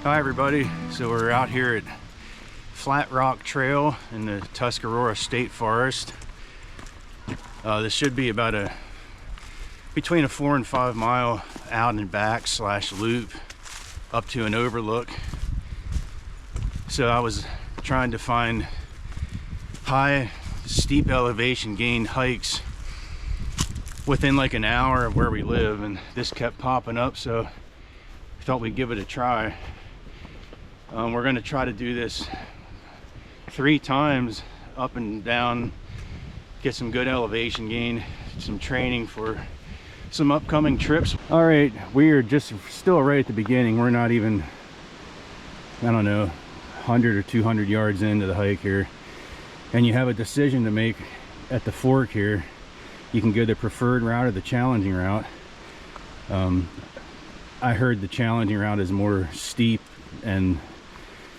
Hi everybody, so we're out here at Flat Rock Trail in the Tuscarora State Forest. This should be about between a 4 and 5 mile out and back / loop up to an overlook. So I was trying to find high steep elevation gain hikes within like an hour of where we live, and this kept popping up, so I thought we'd give it a try. We're going to try to do this 3 times up and down, get some good elevation gain, some training for some upcoming trips. All right, we are just still right at the beginning. We're not even, I don't know, 100 or 200 yards into the hike here, and you have a decision to make at the fork here. You can go the preferred route or the challenging route. I heard the challenging route is more steep and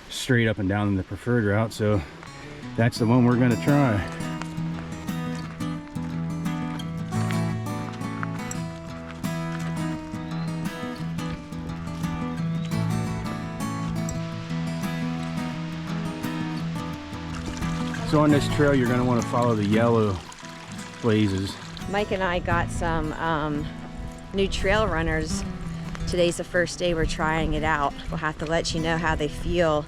straight up and down than the preferred route, so that's the one we're going to try. So on this trail you're going to want to follow the yellow blazes. Mike and I got some new trail runners. Today's the first day we're trying it out. We'll have to let you know how they feel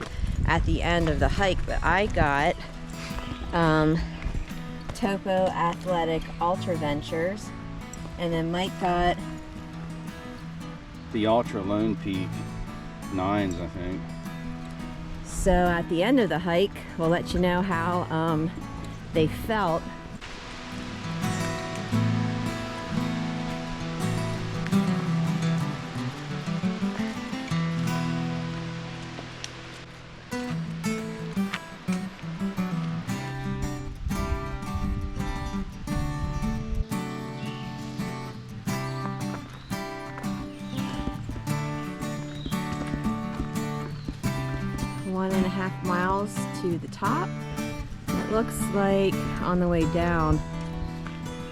at the end of the hike. But I got Topo Athletic Ultra Ventures, and then Mike got the Ultra Lone Peak 9s, I think. So at the end of the hike, we'll let you know how they felt. One and a half miles to the top. It looks like on the way down,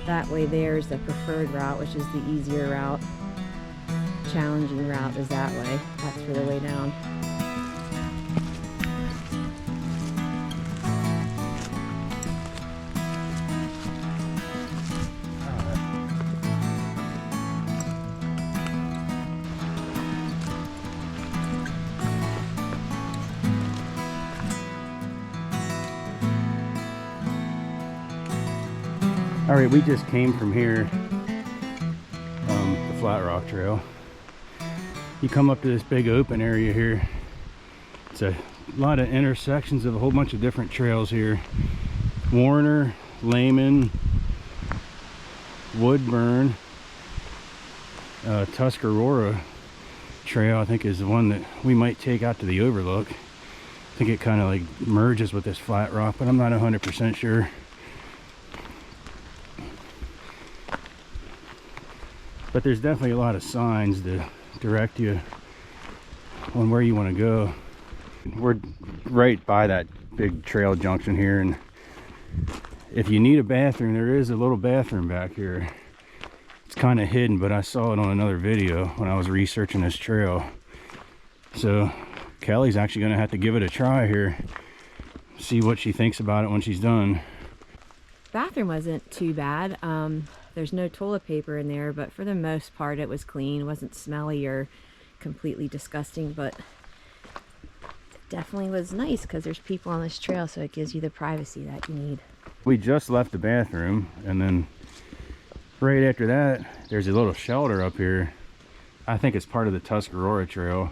that way there's the preferred route, which is the easier route. Challenging route is that way. That's for the way down. All right, we just came from here, the Flat Rock Trail. You come up to this big open area here. It's a lot of intersections of a whole bunch of different trails here. Warner, Lehman, Woodburn, Tuscarora Trail, I think, is the one that we might take out to the overlook. I think it kind of like merges with this Flat Rock, but I'm not 100% sure. But there's definitely a lot of signs to direct you on where you want to go. We're right by that big trail junction here, and if you need a bathroom, there is a little bathroom back here. It's kind of hidden, but I saw it on another video when I was researching this trail. So Kelly's actually going to have to give it a try here, see what she thinks about it when she's done. Bathroom wasn't too bad. There's no toilet paper in there, but for the most part it was clean. It wasn't smelly or completely disgusting, but it definitely was nice because there's people on this trail, so it gives you the privacy that you need. We just left the bathroom, and then right after that there's a little shelter up here. I think it's part of the Tuscarora Trail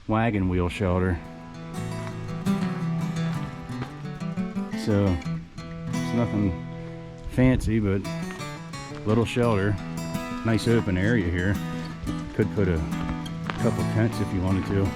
wagon wheel shelter. So it's nothing fancy, but little shelter, nice open area here. Could put a couple tents if you wanted to.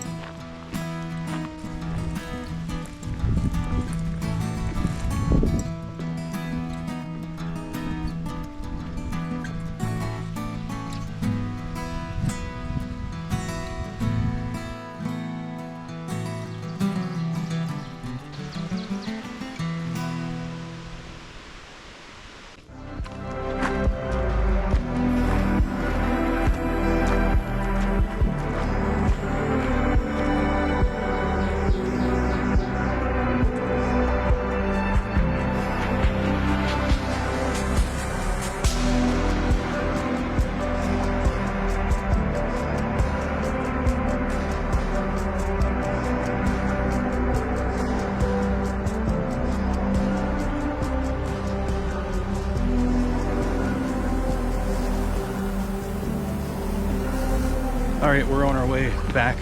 right, we're on our way back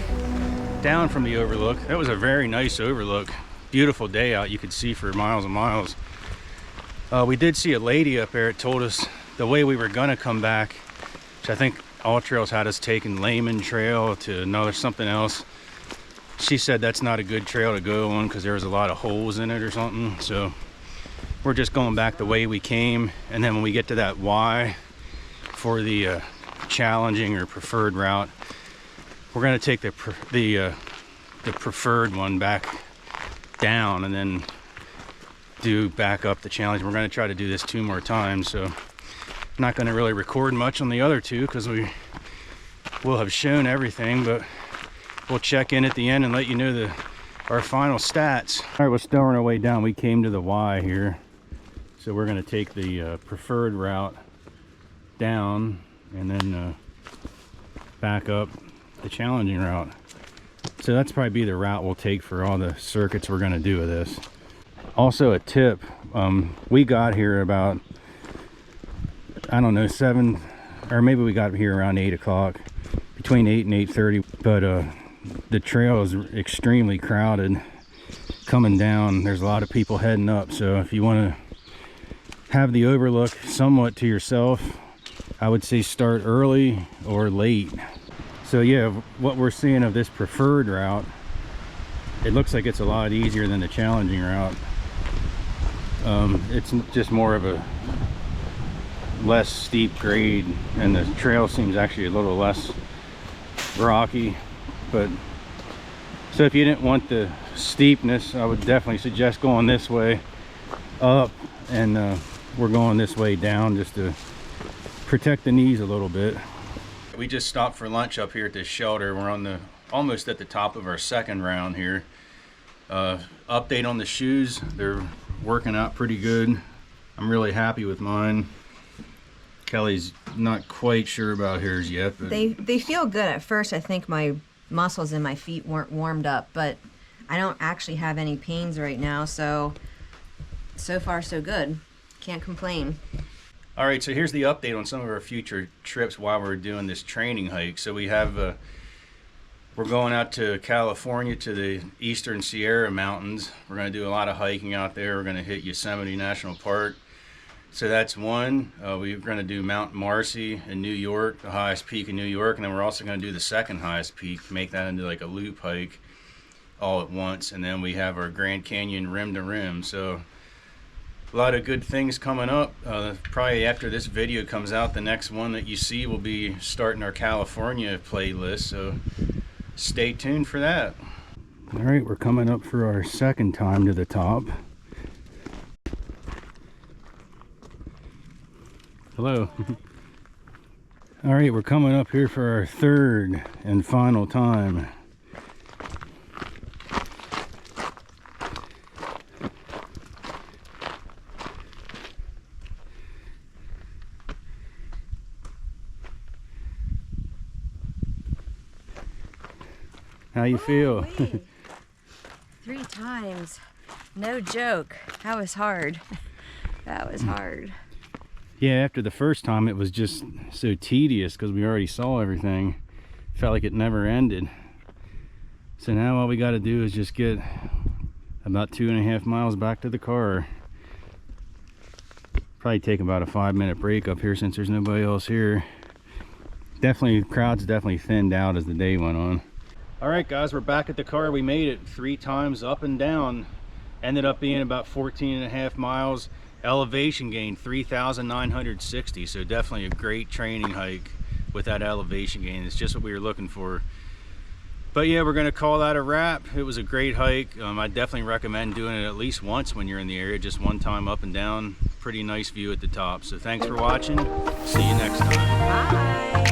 down from the overlook. That was a very nice overlook. Beautiful day out. You could see for miles and miles. We did see a lady up there that told us the way we were gonna come back, which I think All Trails had us taking Layman Trail to another something else. She said that's not a good trail to go on because there was a lot of holes in it or something. So we're just going back the way we came, and then when we get to that Y for the challenging or preferred route, we're going to take the preferred one back down and then do back up the challenge. We're going to try to do this 2 more times, so I'm not going to really record much on the other 2 because we will have shown everything, but we'll check in at the end and let you know our final stats. All right, we're still on our way down. We came to the Y here, so we're going to take the preferred route down and then back up the challenging route. So that's probably be the route we'll take for all the circuits we're going to do with this. Also a tip, we got here about, I don't know, 7, or maybe we got here around 8 o'clock, between 8 and 8:30, but the trail is extremely crowded coming down. There's a lot of people heading up, so if you want to have the overlook somewhat to yourself, I would say start early or late. So yeah, what we're seeing of this preferred route, it looks like it's a lot easier than the challenging route. It's just more of a less steep grade, and the trail seems actually a little less rocky. But so if you didn't want the steepness, I would definitely suggest going this way up, and we're going this way down just to protect the knees a little bit. We just stopped for lunch up here at this shelter. We're on almost at the top of our second round here. Update on the shoes, they're working out pretty good. I'm really happy with mine. Kelly's not quite sure about hers yet, but They feel good. At first I think my muscles in my feet weren't warmed up, but I don't actually have any pains right now, so far so good. Can't complain. all right, so here's the update on some of our future trips while we're doing this training hike. So we have we're going out to California to the Eastern Sierra Mountains. We're going to do a lot of hiking out there. We're going to hit Yosemite National Park. So that's one. We're going to do Mount Marcy in New York, the highest peak in New York, and then we're also going to do the second highest peak, make that into like a loop hike all at once. And then we have our Grand Canyon rim to rim. So a lot of good things coming up. Probably after this video comes out, the next one that you see will be starting our California playlist, so stay tuned for that. All right, we're coming up for our second time to the top. Hello. All right, we're coming up here for our third and final time. How you feel? 3 times. No joke. That was hard. That was hard. Yeah, after the first time it was just so tedious because we already saw everything. Felt like it never ended. So now all we got to do is just get about 2.5 miles back to the car. Probably take about a 5-minute break up here since there's nobody else here. Definitely, crowd's definitely thinned out as the day went on. All right, guys, we're back at the car. We made it 3 times up and down. Ended up being about 14.5 miles. Elevation gain 3,960. So definitely a great training hike with that elevation gain. It's just what we were looking for. But yeah, we're going to call that a wrap. It was a great hike. I definitely recommend doing it at least once when you're in the area. Just one time up and down. Pretty nice view at the top. So thanks for watching. See you next time. Bye.